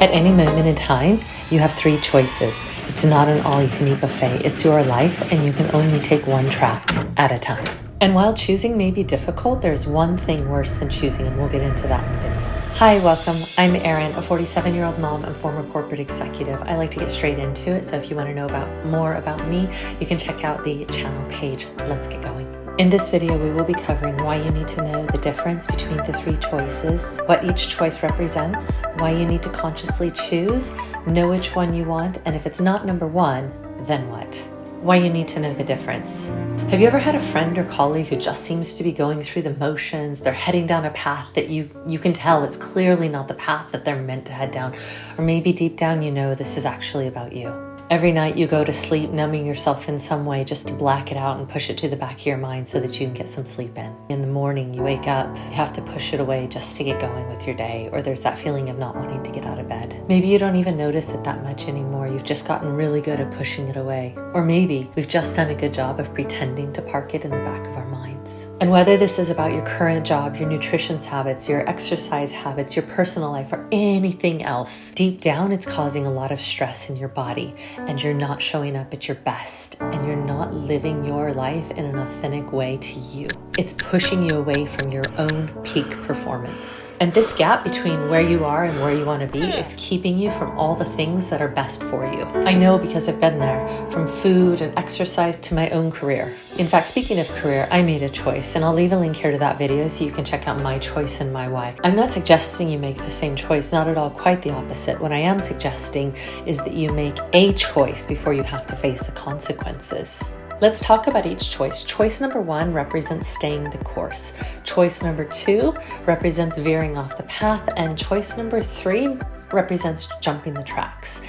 At any moment in time, you have three choices. It's not an all-you-can-eat buffet. It's your life, and you can only take one track at a time. And while choosing may be difficult, there's one thing worse than choosing, and we'll get into that in the video. Hi, welcome. I'm Erin, a 47-year-old mom and former corporate executive. I like to get straight into it, so if you want to know more about me, you can check out the channel page. Let's get going. In this video, we will be covering why you need to know the difference between the three choices, what each choice represents, why you need to consciously choose, know which one you want, and if it's not number one, then what? Why you need to know the difference. Have you ever had a friend or colleague who just seems to be going through the motions? They're heading down a path that you can tell it's clearly not the path that they're meant to head down. Or maybe deep down you know this is actually about you. Every night you go to sleep numbing yourself in some way just to black it out and push it to the back of your mind so that you can get some sleep in. In the morning you wake up, you have to push it away just to get going with your day, or there's that feeling of not wanting to get out of bed. Maybe you don't even notice it that much anymore. You've just gotten really good at pushing it away. Or maybe we've just done a good job of pretending to park it in the back of our minds. And whether this is about your current job, your nutrition habits, your exercise habits, your personal life, or anything else, deep down it's causing a lot of stress in your body, and you're not showing up at your best, and you're not living your life in an authentic way to you. It's pushing you away from your own peak performance. And this gap between where you are and where you want to be is keeping you from all the things that are best for you. I know because I've been there, from food and exercise to my own career. In fact, speaking of career, I made a choice, and I'll leave a link here to that video so you can check out my choice and my why. I'm not suggesting you make the same choice, not at all, quite the opposite. What I am suggesting is that you make a choice before you have to face the consequences. Let's talk about each choice. Choice number one represents staying the course. Choice number two represents veering off the path. And choice number three represents jumping the tracks.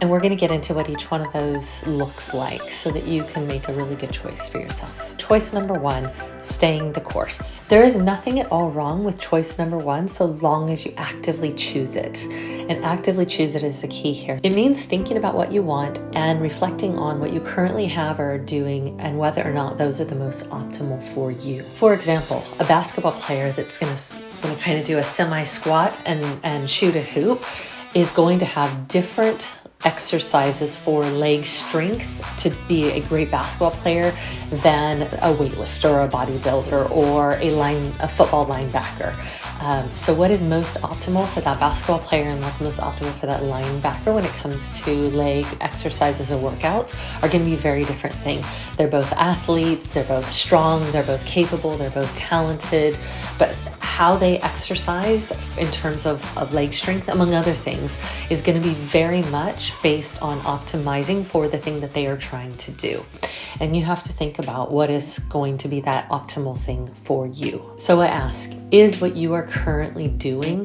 And we're going to get into what each one of those looks like so that you can make a really good choice for yourself. Choice number one, staying the course. There is nothing at all wrong with choice number one so long as you actively choose it. And actively choose it is the key here. It means thinking about what you want and reflecting on what you currently have or are doing and whether or not those are the most optimal for you. For example, a basketball player that's going to kind of do a semi-squat and shoot a hoop is going to have different exercises for leg strength to be a great basketball player than a weightlifter or a bodybuilder or a football linebacker. So what is most optimal for that basketball player and what's most optimal for that linebacker when it comes to leg exercises or workouts are going to be very different things. They're both athletes, they're both strong, they're both capable, they're both talented, but how they exercise in terms of leg strength, among other things, is going to be very much based on optimizing for the thing that they are trying to do. And you have to think about what is going to be that optimal thing for you. So I ask, is what you are currently doing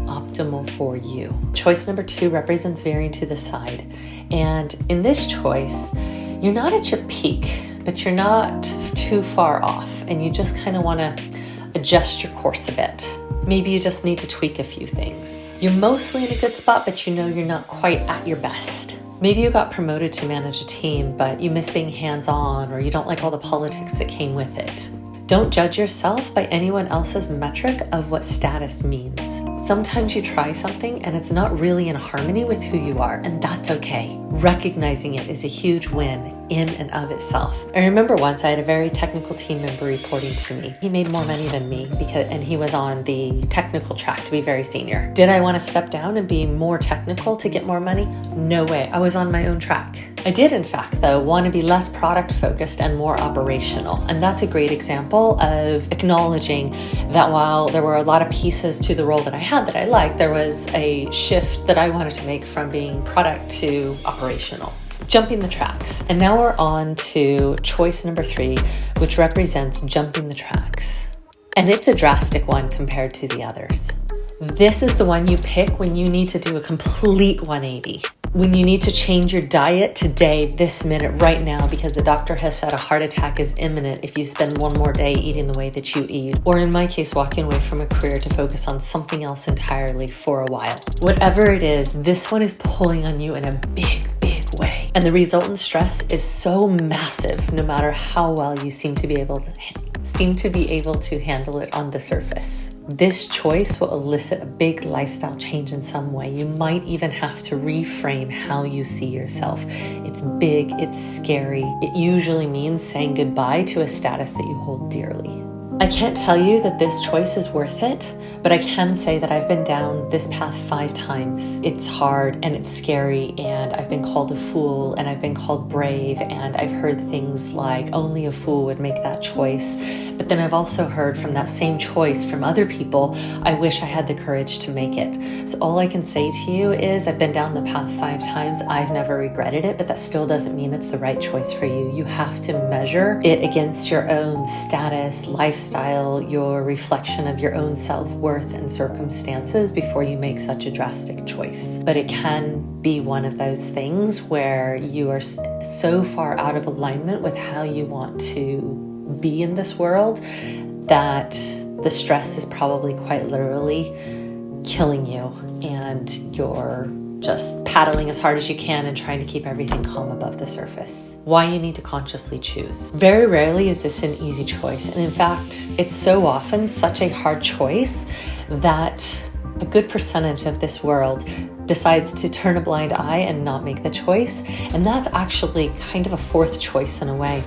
optimal for you? Choice number two represents veering to the side. And in this choice, you're not at your peak, but you're not too far off. And you just kind of want to adjust your course a bit. Maybe you just need to tweak a few things. You're mostly in a good spot, but you know you're not quite at your best. Maybe you got promoted to manage a team, but you miss being hands-on, or you don't like all the politics that came with it. Don't judge yourself by anyone else's metric of what status means. Sometimes you try something and it's not really in harmony with who you are, and that's okay. Recognizing it is a huge win in and of itself. I remember once I had a very technical team member reporting to me. He made more money than me and he was on the technical track to be very senior. Did I want to step down and be more technical to get more money? No way. I was on my own track. I did, in fact, though, want to be less product focused and more operational. And that's a great example of acknowledging that while there were a lot of pieces to the role that I had that I liked, there was a shift that I wanted to make from being product to operational. Jumping the tracks. And now we're on to choice number three, which represents jumping the tracks. And it's a drastic one compared to the others. This is the one you pick when you need to do a complete 180. When you need to change your diet today, this minute, right now, because the doctor has said a heart attack is imminent if you spend one more day eating the way that you eat. Or in my case, walking away from a career to focus on something else entirely for a while. Whatever it is, this one is pulling on you in a big way. And the resultant stress is so massive, no matter how well you seem to be able to seem to be able to handle it on the surface. This choice will elicit a big lifestyle change in some way. You might even have to reframe how you see yourself. It's big, it's scary. It usually means saying goodbye to a status that you hold dearly. I can't tell you that this choice is worth it, but I can say that I've been down this path 5 times. It's hard and it's scary, and I've been called a fool and I've been called brave, and I've heard things like only a fool would make that choice. But then I've also heard from that same choice from other people, I wish I had the courage to make it. So all I can say to you is I've been down the path 5 times. I've never regretted it, but that still doesn't mean it's the right choice for you. You have to measure it against your own status, lifestyle, your reflection of your own self-worth and circumstances before you make such a drastic choice. But it can be one of those things where you are so far out of alignment with how you want to be in this world that the stress is probably quite literally killing you, and you're just paddling as hard as you can and trying to keep everything calm above the surface. Why you need to consciously choose. Very rarely is this an easy choice. And in fact, it's so often such a hard choice that a good percentage of this world decides to turn a blind eye and not make the choice. And that's actually kind of a 4th choice in a way.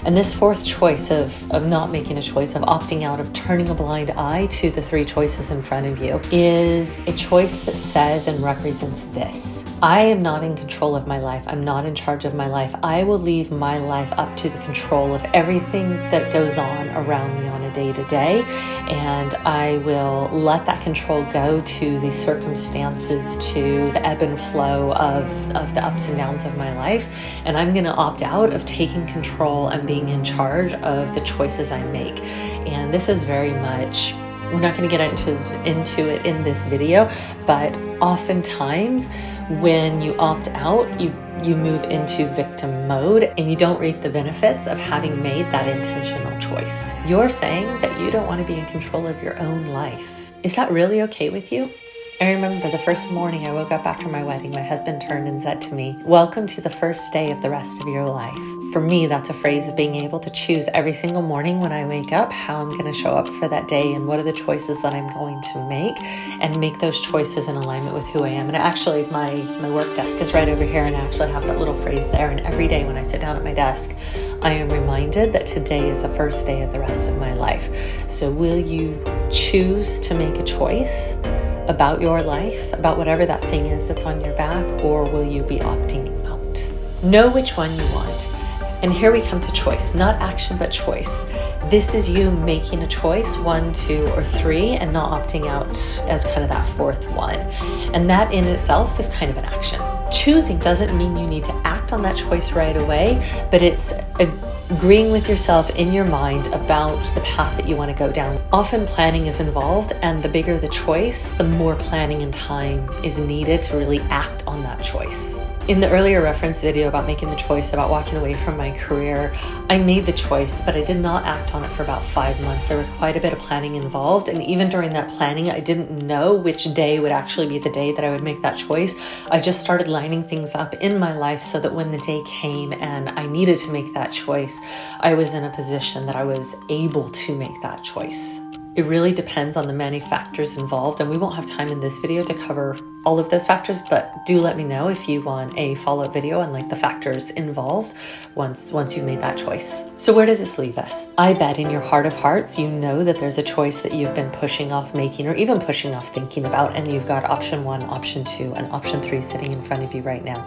And this 4th choice of not making a choice, of opting out, of turning a blind eye to the 3 choices in front of you, is a choice that says and represents this. I am not in control of my life. I'm not in charge of my life. I will leave my life up to the control of everything that goes on around me on a day-to-day, and I will let that control go to the circumstances, to the ebb and flow of the ups and downs of my life, and I'm going to opt out of taking control and being in charge of the choices I make. And this is very much, we're not going to get into it in this video, but oftentimes when you opt out, you move into victim mode and you don't reap the benefits of having made that intentional choice. You're saying that you don't want to be in control of your own life. Is that really okay with you? I remember the first morning I woke up after my wedding, my husband turned and said to me, "Welcome to the first day of the rest of your life." For me, that's a phrase of being able to choose every single morning when I wake up how I'm going to show up for that day and what are the choices that I'm going to make, and make those choices in alignment with who I am. And actually, my work desk is right over here, and I actually have that little phrase there. And every day when I sit down at my desk, I am reminded that today is the first day of the rest of my life. So will you choose to make a choice about your life, about whatever that thing is that's on your back, or will you be opting out? Know which one you want. And here we come to choice, not action, but choice. This is you making a choice, 1, 2, or 3, and not opting out as kind of that 4th one. And that in itself is kind of an action. Choosing doesn't mean you need to act on that choice right away, but it's agreeing with yourself in your mind about the path that you want to go down. Often planning is involved, and the bigger the choice, the more planning and time is needed to really act on that choice. In the earlier reference video about making the choice about walking away from my career, I made the choice, but I did not act on it for about 5 months. There was quite a bit of planning involved, and even during that planning, I didn't know which day would actually be the day that I would make that choice. I just started lining things up in my life so that when the day came and I needed to make that choice, I was in a position that I was able to make that choice. It really depends on the many factors involved, and we won't have time in this video to cover all of those factors, but do let me know if you want a follow-up video on like the factors involved once you've made that choice. So where does this leave us? I bet in your heart of hearts, you know that there's a choice that you've been pushing off making, or even pushing off thinking about, and you've got option 1, option 2, and option 3 sitting in front of you right now.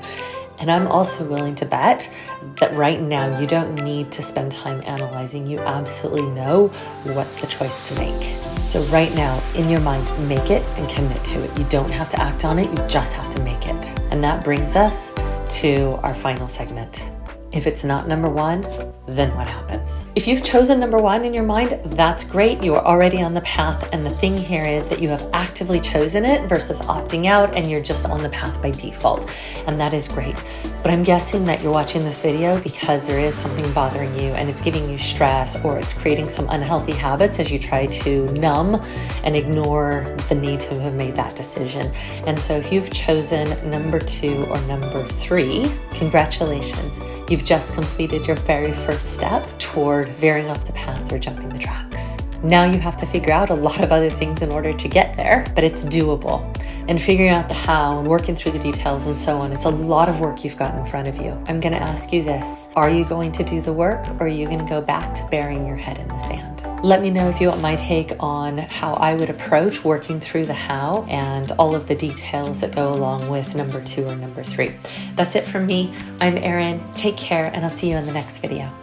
And I'm also willing to bet that right now you don't need to spend time analyzing. You absolutely know what's the choice to make. So right now, in your mind, make it and commit to it. You don't have to act on it, you just have to make it. And that brings us to our final segment. If it's not number 1, then what happens? If you've chosen number 1 in your mind, that's great. You are already on the path. And the thing here is that you have actively chosen it versus opting out, and you're just on the path by default. And that is great. But I'm guessing that you're watching this video because there is something bothering you and it's giving you stress, or it's creating some unhealthy habits as you try to numb and ignore the need to have made that decision. And so if you've chosen number 2 or number 3, congratulations. You've just completed your very first first step toward veering off the path or jumping the tracks. Now you have to figure out a lot of other things in order to get there, but it's doable. And figuring out the how and working through the details and so on, it's a lot of work you've got in front of you. I'm going to ask you this. Are you going to do the work, or are you going to go back to burying your head in the sand? Let me know if you want my take on how I would approach working through the how and all of the details that go along with number 2 or number 3. That's it from me. I'm Erin. Take care, and I'll see you in the next video.